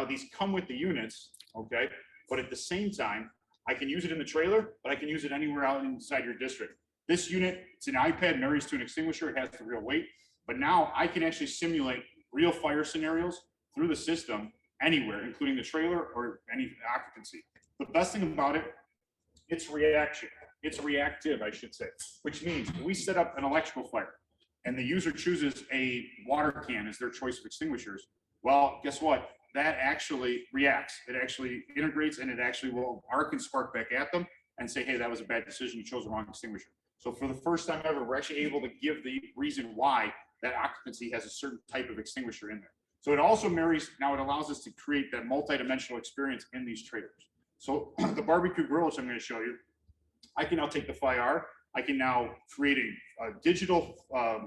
these come with the units, okay? But at the same time, I can use it in the trailer, but I can use it anywhere out inside your district. This unit, it's an iPad, marries to an extinguisher, it has the real weight, but now I can actually simulate real fire scenarios through the system anywhere, including the trailer or any occupancy. The best thing about it, it's reactive, I should say, which means we set up an electrical fire and the user chooses a water can as their choice of extinguishers. Well, guess what? That actually reacts. It actually integrates and it actually will arc and spark back at them and say, hey, that was a bad decision. You chose the wrong extinguisher. So for the first time ever, we're actually able to give the reason why that occupancy has a certain type of extinguisher in there. So it also marries, now it allows us to create that multi-dimensional experience in these trailers. So the barbecue grill, which I'm going to show you, I can now take the FiAR, I can now create a digital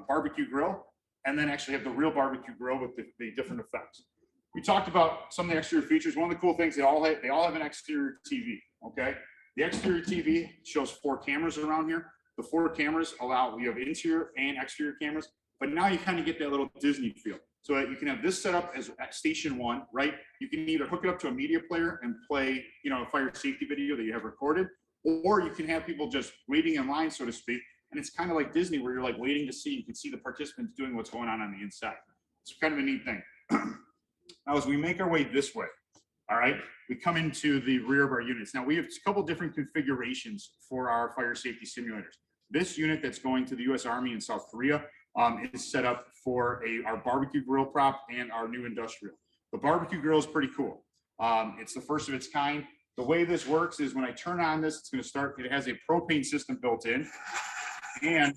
barbecue grill, and then actually have the real barbecue grill with the different effects. We talked about some of the exterior features. One of the cool things, they all have an exterior TV, okay? The exterior TV shows 4 cameras around here. The 4 cameras allow, we have interior and exterior cameras, but now you kind of get that little Disney feel. So that you can have this set up as at station 1, right? You can either hook it up to a media player and play, you know, a fire safety video that you have recorded, or you can have people just waiting in line, so to speak. And it's kind of like Disney where you're like waiting to see, you can see the participants doing what's going on the inside. It's kind of a neat thing. Now, as we make our way this way, all right, we come into the rear of our units. Now we have a couple different configurations for our fire safety simulators. This unit that's going to the US Army in South Korea is set up for our barbecue grill prop and our new industrial. The barbecue grill is pretty cool. It's the first of its kind. The way this works is when I turn on this, it's going to start, it has a propane system built in. And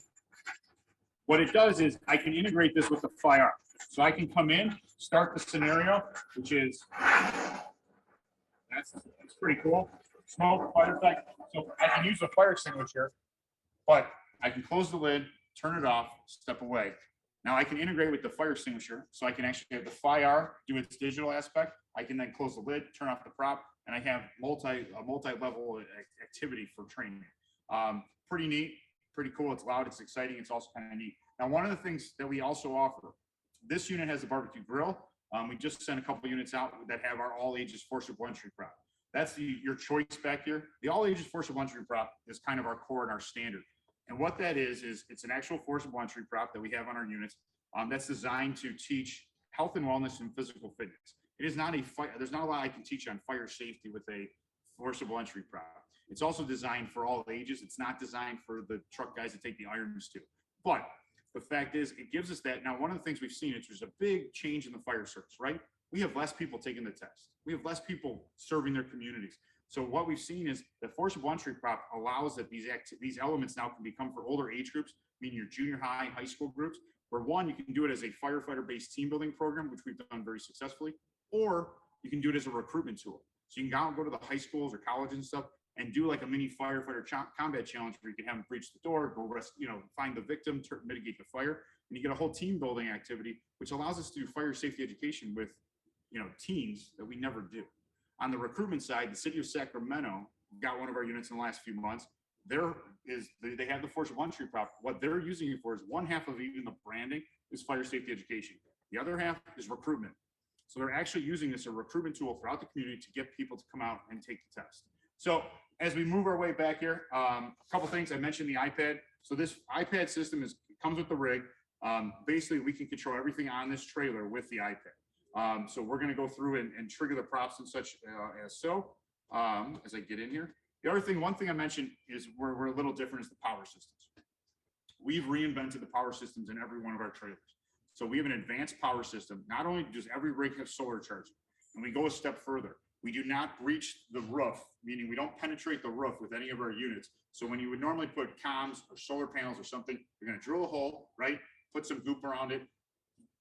what it does is I can integrate this with the FiAR. So I can come in, start the scenario, which is, that's pretty cool. Smoke, fire effect. So I can use a fire extinguisher, but I can close the lid, turn it off, step away. Now I can integrate with the fire extinguisher, so I can actually have the FiAR do its digital aspect. I can then close the lid, turn off the prop, and I have multi-level activity for training. Pretty neat, pretty cool. It's loud, it's exciting, it's also kind of neat. Now, one of the things that we also offer, this unit has a barbecue grill. We just sent a couple units out that have our all ages forcible entry prop. That's your choice back here. The all ages forcible entry prop is kind of our core and our standard. And what that is it's an actual forcible entry prop that we have on our units that's designed to teach health and wellness and physical fitness. It is not there's not a lot I can teach on fire safety with a forcible entry prop. It's also designed for all ages. It's not designed for the truck guys to take the irons to. But the fact is, it gives us that. Now, one of the things we've seen is there's a big change in the fire service, right? We have less people taking the test. We have less people serving their communities. So what we've seen is the forcible entry prop allows that these elements now can become for older age groups, meaning your junior high, high school groups, where one, you can do it as a firefighter-based team building program, which we've done very successfully, or you can do it as a recruitment tool. So you can go to the high schools or colleges and stuff and do like a mini firefighter combat challenge where you can have them breach the door, go find the victim, mitigate the fire, and you get a whole team building activity, which allows us to do fire safety education with, teens that we never do. On the recruitment side, the city of Sacramento got one of our units in the last few months. They have the forcible entry prop. What they're using it for is one half of even the branding is fire safety education. The other half is recruitment. So they're actually using this as a recruitment tool throughout the community to get people to come out and take the test. So as we move our way back here, a couple things. I mentioned the iPad. So this iPad system comes with the rig. Basically, we can control everything on this trailer with the iPad. So we're going to go through and trigger the props and such as I get in here. The other thing, one thing I mentioned is we're a little different is the power systems. We've reinvented the power systems in every one of our trailers. So we have an advanced power system. Not only does every rig have solar charging, and we go a step further. We do not breach the roof, meaning we don't penetrate the roof with any of our units. So when you would normally put comms or solar panels or something, you're going to drill a hole, right? Put some goop around it,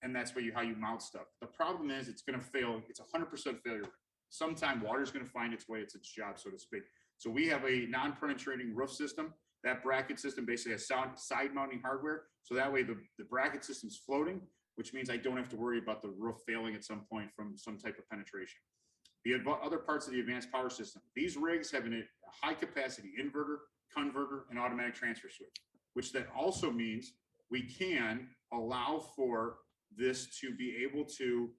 and that's how you mount stuff. The problem is it's going to fail. It's 100% failure rate. Sometime water is going to find its way. It's its job, so to speak. So we have a non-penetrating roof system. That bracket system basically has side mounting hardware. So that way the bracket system's floating, which means I don't have to worry about the roof failing at some point from some type of penetration. The other parts of the advanced power system, these rigs have a high capacity inverter, converter, and automatic transfer switch, which then also means we can allow for this to be able to,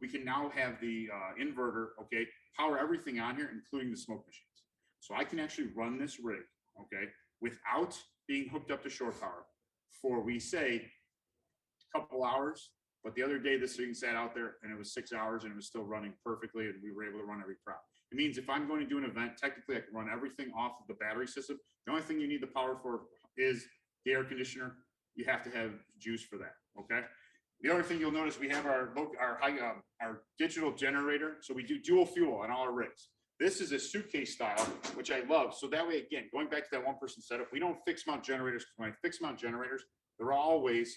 we can now have the inverter, okay, power everything on here, including the smoke machines. So I can actually run this rig, okay, without being hooked up to shore power for, we say, a couple hours. But the other day, this thing sat out there and it was 6 hours and it was still running perfectly, and we were able to run every prop. It means if I'm going to do an event, technically I can run everything off of the battery system. The only thing you need the power for is the air conditioner. You have to have juice for that, okay? The other thing you'll notice, we have our digital generator. So we do dual fuel on all our rigs. This is a suitcase style, which I love. So that way, again, going back to that one person setup, we don't fix mount generators, because when I fix mount generators, they're always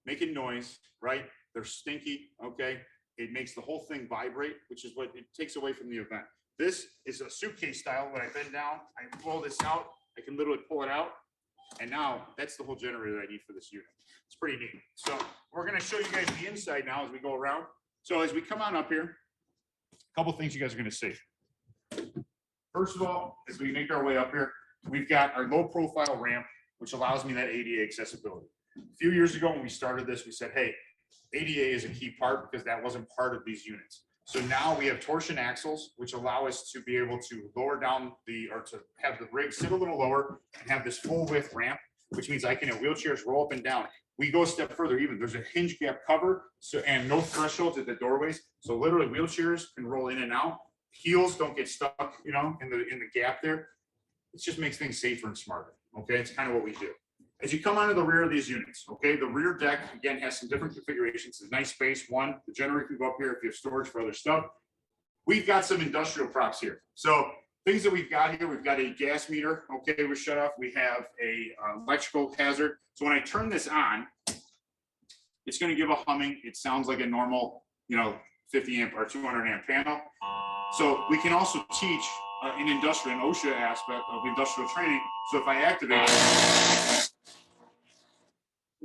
making noise, right? They're stinky, okay? It makes the whole thing vibrate, which is what it takes away from the event. This is a suitcase style. When I bend down, I pull this out, I can literally pull it out. And now that's the whole generator that I need for this unit. It's pretty neat. So we're gonna show you guys the inside now as we go around. So as we come on up here, a couple things you guys are gonna see. First of all, as we make our way up here, we've got our low profile ramp, which allows me that ADA accessibility. A few years ago when we started this, we said, hey, ADA is a key part because that wasn't part of these units. So now we have torsion axles, which allow us to be able to lower down or to have the rig sit a little lower and have this full width ramp, which means I can have wheelchairs roll up and down. We go a step further even. There's a hinge gap cover, so and no thresholds at the doorways. So literally wheelchairs can roll in and out. Heels don't get stuck, you know, in the gap there. It just makes things safer and smarter. Okay, it's kind of what we do. As you come onto the rear of these units, okay, the rear deck, again, has some different configurations. It's a nice space. One, the generator can go up here if you have storage for other stuff. We've got some industrial props here. So things that we've got here, we've got a gas meter, okay, we're shut off. We have a electrical hazard. So when I turn this on, it's going to give a humming. It sounds like a normal, you know, 50 amp or 200 amp panel. So we can also teach an industrial, an OSHA aspect of industrial training. So if I activate it,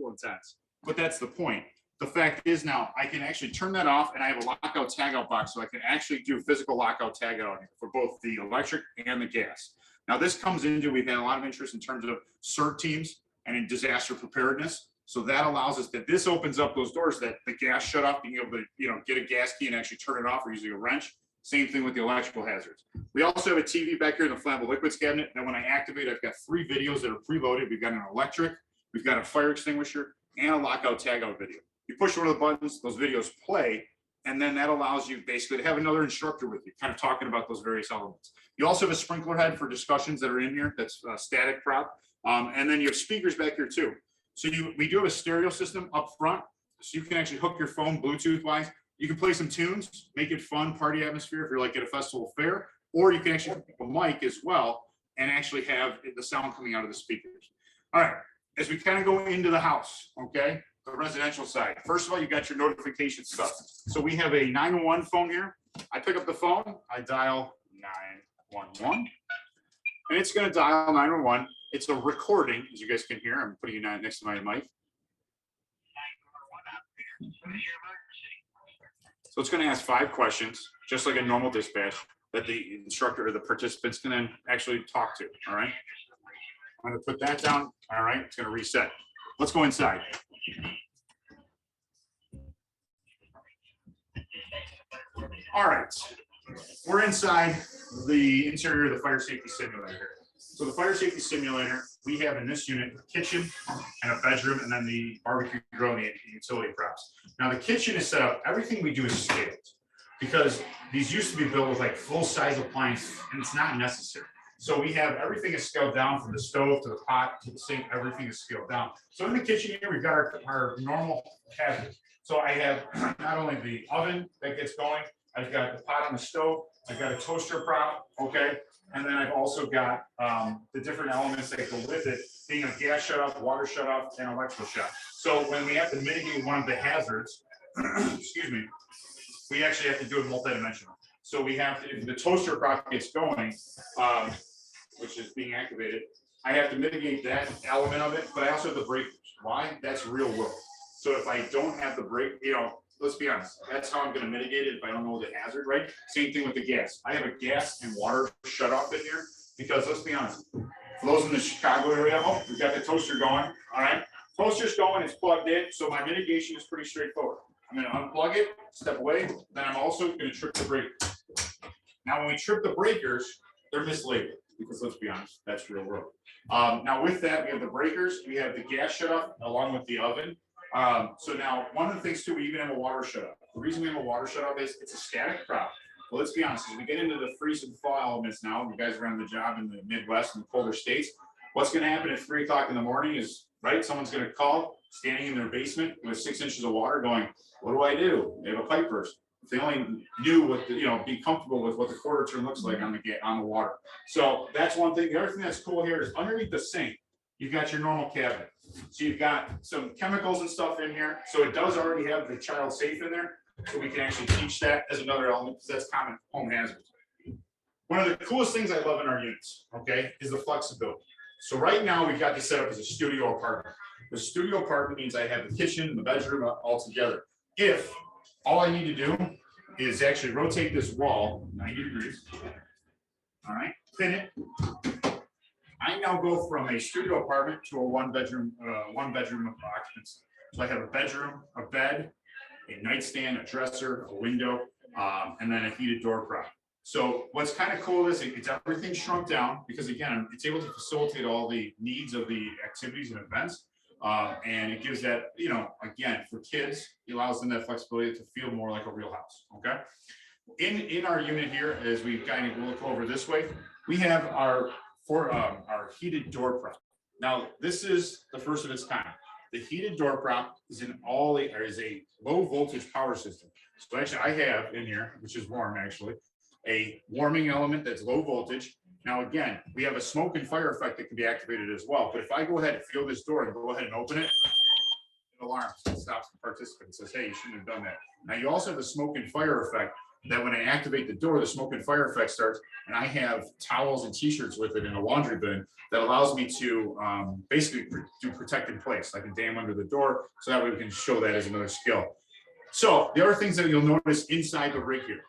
intense, but that's the point. The fact is now I can actually turn that off, and I have a lockout tagout box, so I can actually do physical lockout tagout for both the electric and the gas. Now this comes into, we've had a lot of interest in terms of CERT teams and in disaster preparedness. So that allows us that this opens up those doors that the gas shut off, being able to, you know, get a gas key and actually turn it off or using a wrench. Same thing with the electrical hazards. We also have a TV back here in the flammable liquids cabinet that when I activate, I've got 3 videos that are preloaded. We've got an electric, we've got a fire extinguisher, and a lockout tagout video. You push one of the buttons, those videos play, and then that allows you basically to have another instructor with you, kind of talking about those various elements. You also have a sprinkler head for discussions that are in here. That's a static prop. And then you have speakers back here too. So we do have a stereo system up front, so you can actually hook your phone Bluetooth wise. You can play some tunes, make it fun, party atmosphere if you're like at a festival fair, or you can actually hook a mic as well and actually have the sound coming out of the speakers. All right, as we kind of go into the house, okay, the residential side. First of all, you got your notification stuff. So we have a 911 phone here. I pick up the phone, I dial 911, and it's going to dial 911. It's a recording, as you guys can hear. I'm putting it next to my mic. So it's going to ask 5 questions, just like a normal dispatch, that the instructor or the participants can then actually talk to. All right. I'm going to put that down. All right. It's going to reset. Let's go inside. All right. We're inside the interior of the fire safety simulator. So the fire safety simulator, we have in this unit a kitchen and a bedroom, and then the barbecue grill and the utility props. Now the kitchen is set up, everything we do is scaled because these used to be built with like full size appliances, and it's not necessary. So we have everything is scaled down from the stove to the pot to the sink, everything is scaled down. So in the kitchen here, we've got our normal cabinets. So I have not only the oven that gets going, I've got the pot on the stove, I've got a toaster prop, okay? And then I've also got the different elements that go with it, being a gas shut off, water shut off, and electrical shut. So when we have to mitigate one of the hazards, excuse me, we actually have to do it multidimensional. So we have to, if the toaster prop gets going, which is being activated, I have to mitigate that element of it, but I also have the breakers. Why? That's real world. So if I don't have the break, you know, let's be honest, that's how I'm going to mitigate it if I don't know the hazard, right? Same thing with the gas. I have a gas and water shut off in here because let's be honest, for those in the Chicago area, oh, we've got the toaster going, all right? Toaster's going, it's plugged in, so my mitigation is pretty straightforward. I'm going to unplug it, step away. Then I'm also going to trip the breaker. Now, when we trip the breakers, they're mislabeled because let's be honest, that's real world. Now, with that, we have the breakers, we have the gas shut off along with the oven. So now, one of the things too, we even have a water shut off. The reason we have a water shut off is it's a static prop. Well, let's be honest, as we get into the freeze and thaw elements now, you guys are on the job in the Midwest and the colder states. What's going to happen at 3 o'clock in the morning is, right, someone's going to call, standing in their basement with 6 inches of water going, what do I do? They have a pipe burst. If they only knew what, be comfortable with what the quarter turn looks like on the water. So that's one thing. The other thing that's cool here is underneath the sink, you've got your normal cabinet. So you've got some chemicals and stuff in here. So it does already have the child safe in there. So we can actually teach that as another element because that's common home hazards. One of the coolest things I love in our units, okay, is the flexibility. So right now we've got this set up as a studio apartment. The studio apartment means I have the kitchen and the bedroom all together. If all I need to do is actually rotate this wall 90 degrees, all right, pin it. I now go from a studio apartment to a one bedroom occupancy. So I have a bedroom, a bed, a nightstand, a dresser, a window, and then a heated door prop. So what's kind of cool is it's everything shrunk down because again, it's able to facilitate all the needs of the activities and events. And it gives that, again, for kids, it allows them that flexibility to feel more like a real house. Okay. In our unit here, as we kind of look over this way, we have our heated door prop. Now, this is the first of its kind. The heated door prop is a low voltage power system. So actually I have in here, which is warm actually, a warming element that's low voltage. Now, again, we have a smoke and fire effect that can be activated as well. But if I go ahead and feel this door and go ahead and open it, it alarms, it stops the participant and says, hey, you shouldn't have done that. Now, you also have the smoke and fire effect that when I activate the door, the smoke and fire effect starts, and I have towels and t-shirts with it in a laundry bin that allows me to basically do protect in place. I can dam under the door, so that way we can show that as another skill. So the other things that you'll notice inside the rig here.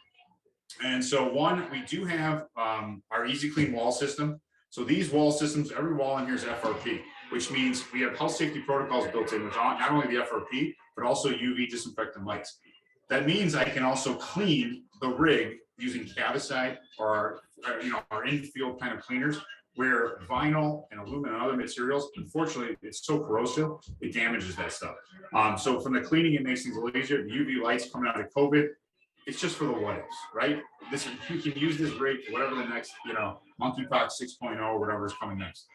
And so one, we do have our Easy Clean wall system. So these wall systems, every wall in here is FRP, which means we have health safety protocols built in with not only the FRP, but also UV disinfectant lights. That means I can also clean the rig using Cavicide or our in-field kind of cleaners, where vinyl and aluminum and other materials, unfortunately, it's so corrosive, it damages that stuff. So from the cleaning, it makes things a little easier. The UV lights coming out of COVID, it's just for the what ifs, right? You can use this rig for whatever the next, monkeypox 6.0 or whatever is coming next.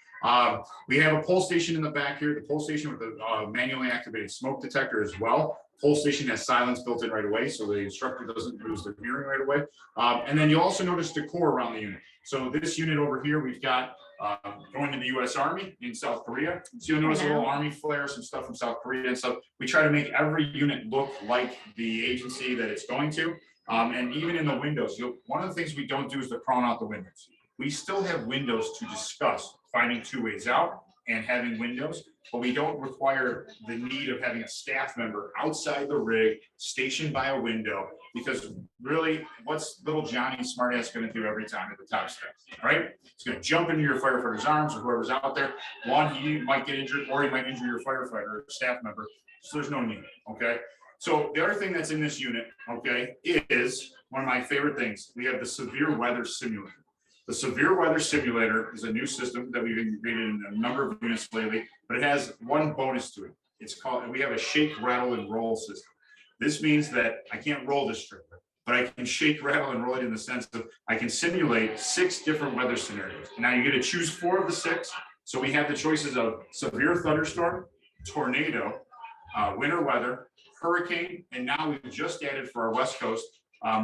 We have a pull station in the back here, the pull station with the manually activated smoke detector as well. Pull station has silence built in right away, so the instructor doesn't lose their hearing right away. And then you'll also notice decor around the unit. So this unit over here, we've got going to the U.S. Army in South Korea. So you'll notice a little Army flare, some stuff from South Korea and stuff. We try to make every unit look like the agency that it's going to. And even in the windows, one of the things we don't do is to crown out the windows. We still have windows to discuss finding 2 ways out and having windows, but we don't require the need of having a staff member outside the rig stationed by a window, because really, what's little Johnny smartass going to do every time at the top step, right? He's going to jump into your firefighter's arms or whoever's out there. One, he might get injured, or he might injure your firefighter or staff member. So there's no need, okay? So the other thing that's in this unit, okay, is one of my favorite things. We have the severe weather simulator. The severe weather simulator is a new system that we've integrated in a number of units lately, but it has one bonus to it. We have a shake, rattle, and roll system. This means that I can't roll this stripper, but I can shake, rattle, and roll it in the sense of I can simulate 6 different weather scenarios. Now you get to choose 4 of the 6. So we have the choices of severe thunderstorm, tornado, winter weather, hurricane, and now we've just added for our West Coast,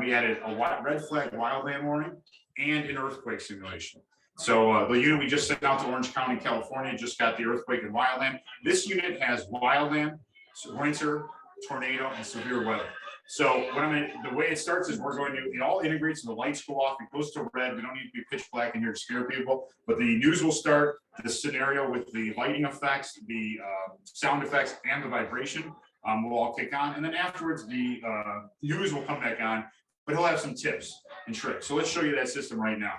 we added a red flag wildland warning and an earthquake simulation. So the unit we just sent out to Orange County, California, just got the earthquake and wildland. This unit has wildland, winter, tornado, and severe weather. So the way it starts is it all integrates and the lights go off, it goes to red. We don't need to be pitch black in here to scare people, but the news will start, the scenario with the lighting effects, the sound effects, and the vibration will all kick on. And then afterwards, the news will come back on, but he'll have some tips and tricks. So let's show you that system right now.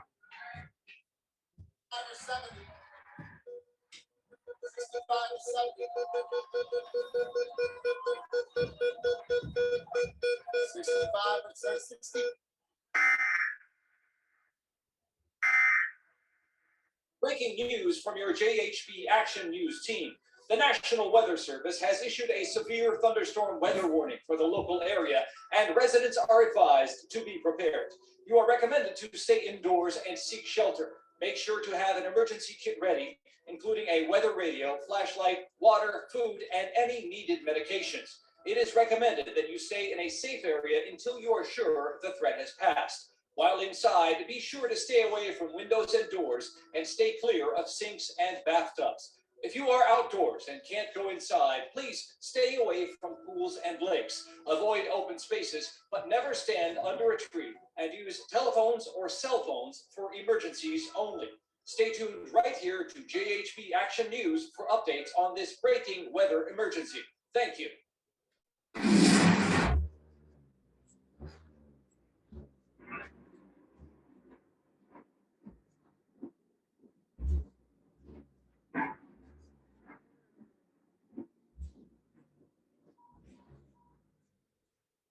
Breaking news from your JHB Action News team. The National Weather Service has issued a severe thunderstorm weather warning for the local area, and residents are advised to be prepared. You are recommended to stay indoors and seek shelter. Make sure to have an emergency kit ready, including a weather radio, flashlight, water, food, and any needed medications. It is recommended that you stay in a safe area until you are sure the threat has passed. While inside, be sure to stay away from windows and doors and stay clear of sinks and bathtubs. If you are outdoors and can't go inside, please stay away from pools and lakes. Avoid open spaces, but never stand under a tree, and use telephones or cell phones for emergencies only. Stay tuned right here to JHB Action News for updates on this breaking weather emergency. Thank you.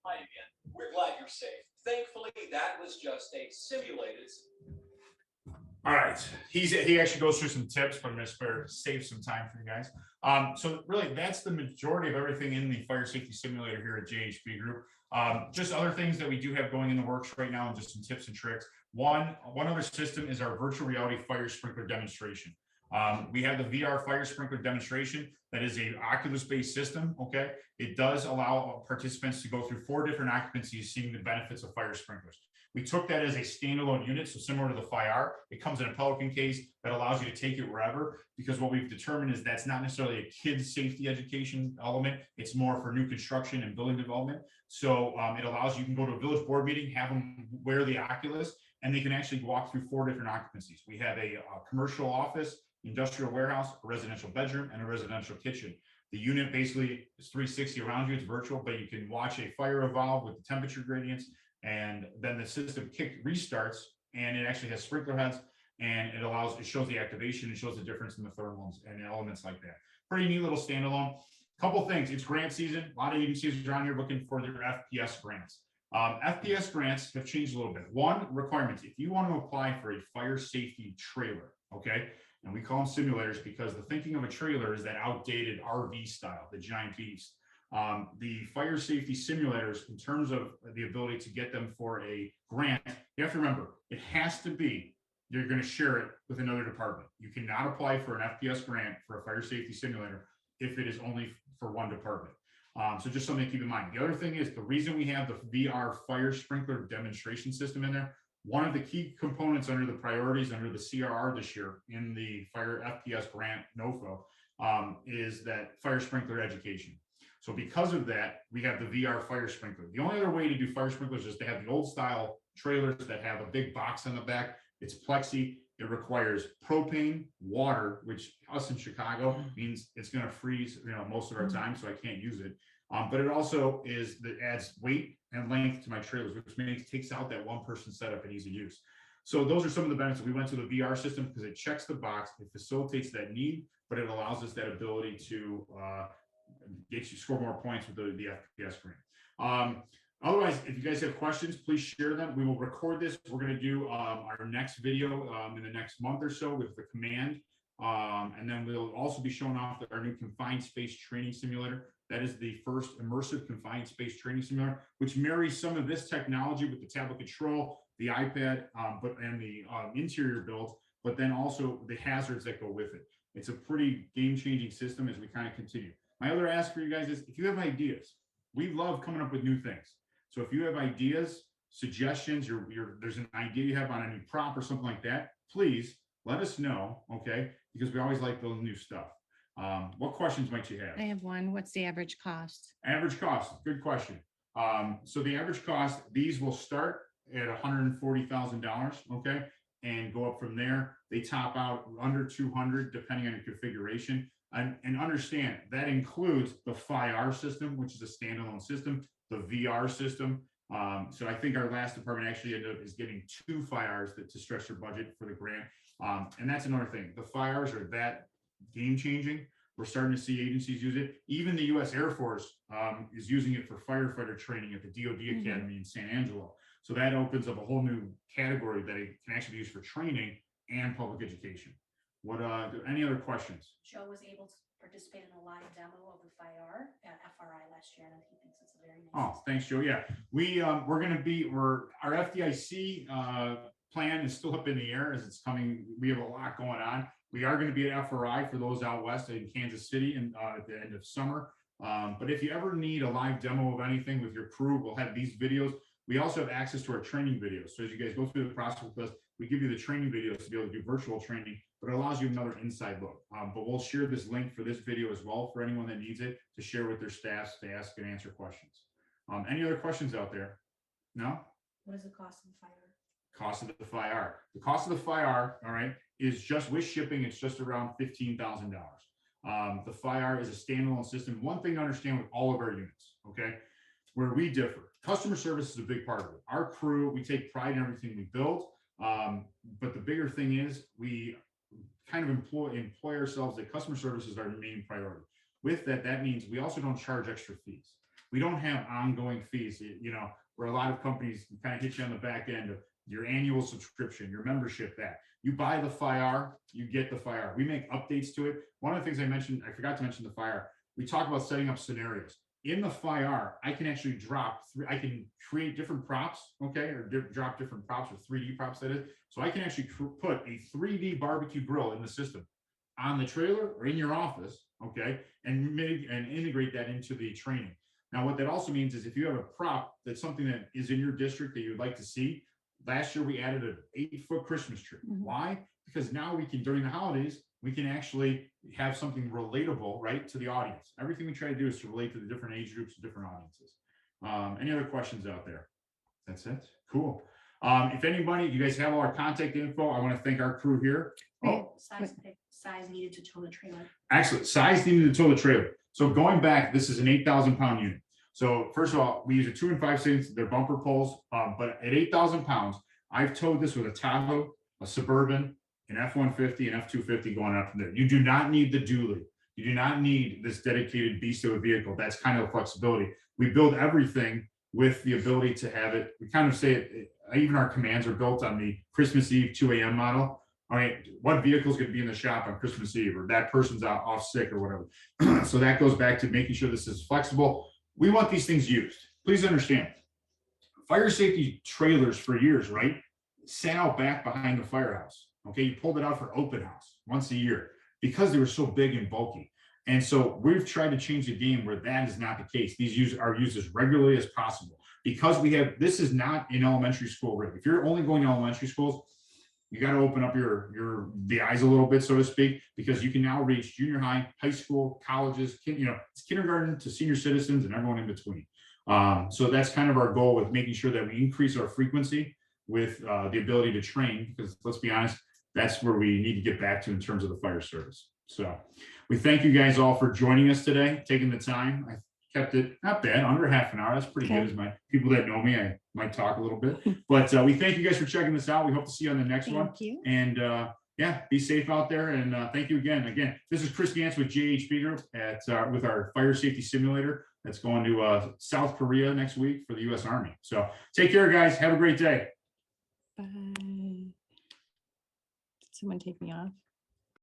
Hi again. We're glad you're safe. Thankfully, that was just a simulated. All right, he actually goes through some tips, but I'm gonna save some time for you guys. So really, that's the majority of everything in the fire safety simulator here at JHB Group. Just other things that we do have going in the works right now, and just some tips and tricks. One other system is our virtual reality fire sprinkler demonstration. We have the VR fire sprinkler demonstration. That is a Oculus-based system. Okay, it does allow participants to go through 4 different occupancies, seeing the benefits of fire sprinklers. We took that as a standalone unit, so similar to the FiAR. It comes in a Pelican case that allows you to take it wherever, because what we've determined is that's not necessarily a kid's safety education element. It's more for new construction and building development. So it allows you can go to a village board meeting, have them wear the Oculus, and they can actually walk through 4 different occupancies. We have a commercial office, industrial warehouse, a residential bedroom, and a residential kitchen. The unit basically is 360 around you. It's virtual, but you can watch a fire evolve with the temperature gradients, and then the system restarts, and it actually has sprinkler heads, and it shows the activation, it shows the difference in the thermals and elements like that. Pretty neat little standalone. Couple things, it's grant season. A lot of agencies around here looking for their FPS grants. FPS grants have changed a little bit. One, requirements. If you want to apply for a fire safety trailer, okay, and we call them simulators because the thinking of a trailer is that outdated RV style, the giant beast. The fire safety simulators, in terms of the ability to get them for a grant, you have to remember, it has to be, you're going to share it with another department. You cannot apply for an FPS grant for a fire safety simulator if it is only for one department. So just something to keep in mind. The other thing is, the reason we have the VR fire sprinkler demonstration system in there, one of the key components under the priorities under the CRR this year in the fire FPS grant NOFO is that fire sprinkler education. So because of that, we have the VR fire sprinkler. The only other way to do fire sprinklers is to have the old style trailers that have a big box on the back. It's plexi. It requires propane, water, which us in Chicago means it's going to freeze, most of our time, so I can't use it. But it also adds weight and length to my trailers, which takes out that one person setup and easy use. So those are some of the benefits. We went to the VR system because it checks the box, it facilitates that need, but it allows us that ability to get you score more points with the FPS grant. Otherwise, if you guys have questions, please share them. We will record this. We're going to do our next video in the next month or so with the command. And then we'll also be showing off our new confined space training simulator. That is the first immersive confined space training simulator, which marries some of this technology with the tablet control, the iPad, and the interior build, but then also the hazards that go with it. It's a pretty game-changing system as we kind of continue. My other ask for you guys is, if you have ideas, we love coming up with new things. So if you have ideas, suggestions, there's an idea you have on a new prop or something like that, please let us know, okay? Because we always like building new stuff. What questions might you have? I have one. What's the average cost? Average cost, good question. So the average cost, these will start at $140,000, okay? And go up from there. They top out under 200, depending on your configuration. And understand, that includes the FiAR system, which is a standalone system, the VR system. So I think our last department actually is getting 2 FiARs to stretch their budget for the grant. And that's another thing. The FiARs are that game changing We're starting to see agencies use it. Even the U.S. Air Force is using it for firefighter training at the DoD Academy in San Angelo. So that opens up a whole new category that it can actually be used for training and public education. What any other questions? Joe was able to participate in a live demo of the FiAR at FRI last year, and he thinks it's a very nice. Oh, thanks, Joe. Yeah, our FDIC plan is still up in the air as it's coming. We have a lot going on. We are going to be at FRI for those out west in Kansas City and at the end of summer. But if you ever need a live demo of anything with your crew, we'll have these videos. We also have access to our training videos. So as you guys go through the process with us, we give you the training videos to be able to do virtual training, but it allows you another inside look. But we'll share this link for this video as well for anyone that needs it to share with their staffs to ask and answer questions. Any other questions out there? No? What is the cost of the FiAR? Cost of the FiAR. The cost of the FiAR, all right, is just with shipping, it's just around $15,000. The FiAR is a standalone system. One thing to understand with all of our units, okay, where we differ, customer service is a big part of it. Our crew, we take pride in everything we build. But the bigger thing is we kind of employ ourselves that customer service is our main priority. With that, that means we also don't charge extra fees. We don't have ongoing fees, you know, where a lot of companies kind of hit you on the back end of your annual subscription, your membership, that you buy the FiAR, you get the FiAR. We make updates to it. One of the things I forgot to mention the FiAR. We talk about setting up scenarios. In the FiAR, I can actually I can create different props, okay, or drop different props or 3D props, that is. So I can actually put a 3D barbecue grill in the system on the trailer or in your office, okay, and integrate that into the training. Now, what that also means is if you have a prop that's something that is in your district that you'd like to see, last year we added an 8-foot Christmas tree. Why? Because now we can, during the holidays, we can actually have something relatable, right, to the audience. Everything we try to do is to relate to the different age groups and different audiences. Any other questions out there? That's it. Cool. If anybody, you guys have all our contact info, I want to thank our crew here. Oh, Size needed to tow the trailer. excellent. Size needed to tow the trailer. So going back, this is an 8,000-pound unit. So first of all, we use a 2 5/6. They're bumper poles, but at 8,000 pounds, I've towed this with a Tahoe, a Suburban, an F-150, and F-250 going out from there. You do not need the dually. You do not need this dedicated beast of a vehicle. That's kind of flexibility. We build everything with the ability to have it. We kind of say it, even our commands are built on the Christmas Eve 2 a.m. model. All right, what vehicle is going to be in the shop on Christmas Eve, or that person's out off sick or whatever. So that goes back to making sure this is flexible. We want these things used. Please understand, fire safety trailers for years, right, sat out back behind the firehouse. Okay, you pulled it out for open house once a year because they were so big and bulky. And so we've tried to change the game where that is not the case. These are used as regularly as possible because this is not an elementary school rig. If you're only going to elementary schools, you got to open up the eyes a little bit, so to speak, because you can now reach junior high, high school, colleges, it's kindergarten to senior citizens and everyone in between. So that's kind of our goal with making sure that we increase our frequency with the ability to train, because let's be honest, that's where we need to get back to in terms of the fire service. So we thank you guys all for joining us today, taking the time. I kept it not bad, under half an hour. That's pretty good. As my people that know me, I might talk a little bit, but we thank you guys for checking this out. We hope to see you on the next one. Thank you. And yeah, be safe out there. And thank you again. Again, this is Chris Gantz with JHB Group with our fire safety simulator that's going to South Korea next week for the U.S. Army. So take care, guys. Have a great day. Bye. Did someone take me off?